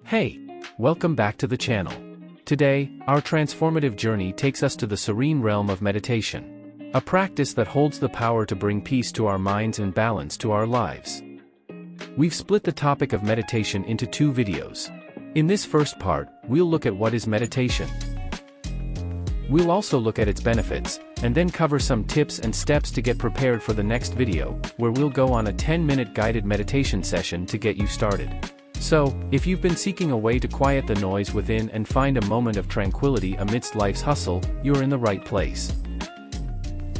Hey, welcome back to the channel. Today, our transformative journey takes us to the serene realm of meditation, a practice that holds the power to bring peace to our minds and balance to our lives. We've split the topic of meditation into two videos. In this first part, we'll look at what is meditation. We'll also look at its benefits, and then cover some tips and steps to get prepared for the next video, where we'll go on a 10-minute guided meditation session to get you started. So, if you've been seeking a way to quiet the noise within and find a moment of tranquility amidst life's hustle, you're in the right place.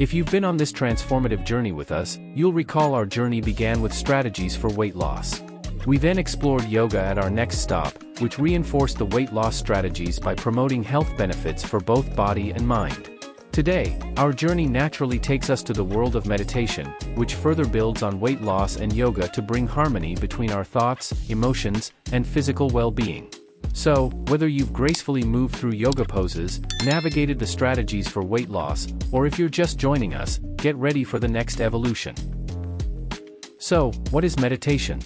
If you've been on this transformative journey with us, you'll recall our journey began with strategies for weight loss. We then explored yoga at our next stop, which reinforced the weight loss strategies by promoting health benefits for both body and mind. Today, our journey naturally takes us to the world of meditation, which further builds on weight loss and yoga to bring harmony between our thoughts, emotions, and physical well-being. So, whether you've gracefully moved through yoga poses, navigated the strategies for weight loss, or if you're just joining us, get ready for the next evolution. So, what is meditation?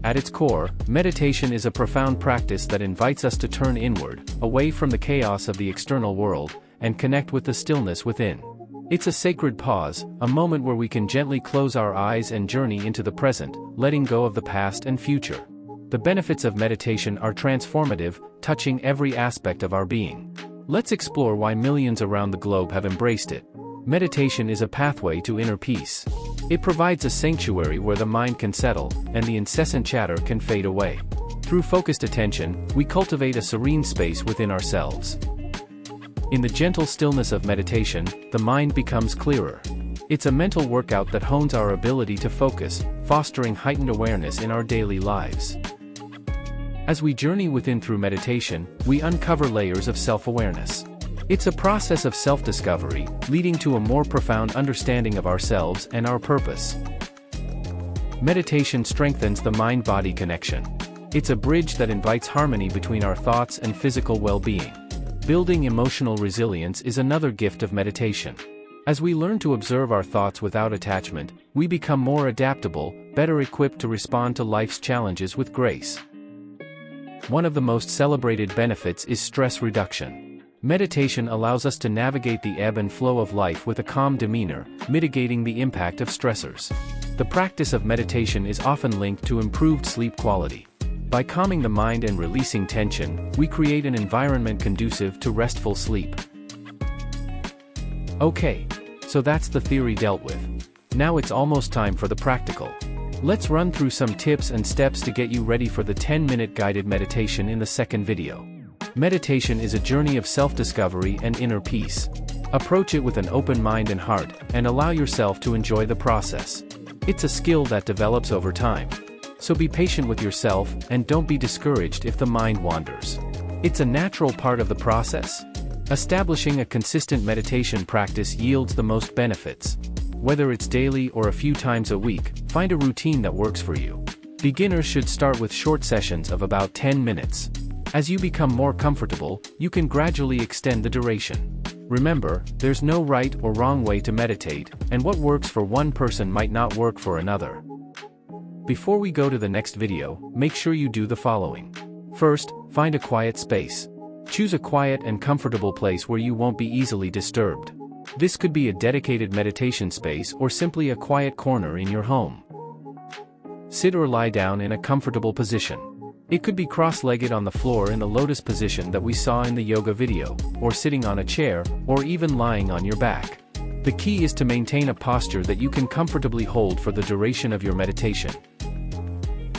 At its core, meditation is a profound practice that invites us to turn inward, away from the chaos of the external world, and connect with the stillness within. It's a sacred pause, a moment where we can gently close our eyes and journey into the present, letting go of the past and future. The benefits of meditation are transformative, touching every aspect of our being. Let's explore why millions around the globe have embraced it. Meditation is a pathway to inner peace. It provides a sanctuary where the mind can settle, and the incessant chatter can fade away. Through focused attention, we cultivate a serene space within ourselves. In the gentle stillness of meditation, the mind becomes clearer. It's a mental workout that hones our ability to focus, fostering heightened awareness in our daily lives. As we journey within through meditation, we uncover layers of self-awareness. It's a process of self-discovery, leading to a more profound understanding of ourselves and our purpose. Meditation strengthens the mind-body connection. It's a bridge that invites harmony between our thoughts and physical well-being. Building emotional resilience is another gift of meditation. As we learn to observe our thoughts without attachment, we become more adaptable, better equipped to respond to life's challenges with grace. One of the most celebrated benefits is stress reduction. Meditation allows us to navigate the ebb and flow of life with a calm demeanor, mitigating the impact of stressors. The practice of meditation is often linked to improved sleep quality. By calming the mind and releasing tension, we create an environment conducive to restful sleep. Okay, so that's the theory dealt with. Now it's almost time for the practical. Let's run through some tips and steps to get you ready for the 10-minute guided meditation in the second video. Meditation is a journey of self-discovery and inner peace. Approach it with an open mind and heart, and allow yourself to enjoy the process. It's a skill that develops over time. So be patient with yourself, and don't be discouraged if the mind wanders. It's a natural part of the process. Establishing a consistent meditation practice yields the most benefits. Whether it's daily or a few times a week, find a routine that works for you. Beginners should start with short sessions of about 10 minutes. As you become more comfortable, you can gradually extend the duration. Remember, there's no right or wrong way to meditate, and what works for one person might not work for another. Before we go to the next video, make sure you do the following. First, find a quiet space. Choose a quiet and comfortable place where you won't be easily disturbed. This could be a dedicated meditation space or simply a quiet corner in your home. Sit or lie down in a comfortable position. It could be cross-legged on the floor in the lotus position that we saw in the yoga video, or sitting on a chair, or even lying on your back. The key is to maintain a posture that you can comfortably hold for the duration of your meditation.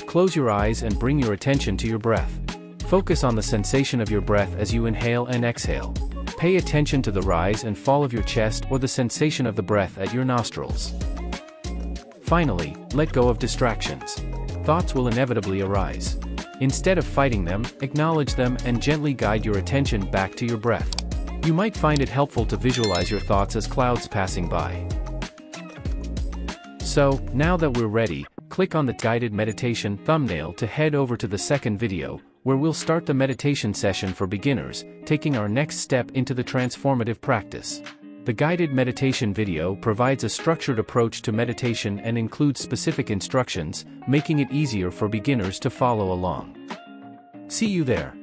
Close your eyes and bring your attention to your breath. Focus on the sensation of your breath as you inhale and exhale. Pay attention to the rise and fall of your chest or the sensation of the breath at your nostrils. Finally, let go of distractions. Thoughts will inevitably arise. Instead of fighting them, acknowledge them and gently guide your attention back to your breath. You might find it helpful to visualize your thoughts as clouds passing by. So, now that we're ready, click on the guided meditation thumbnail to head over to the second video, where we'll start the meditation session for beginners, taking our next step into the transformative practice. The guided meditation video provides a structured approach to meditation and includes specific instructions, making it easier for beginners to follow along. See you there.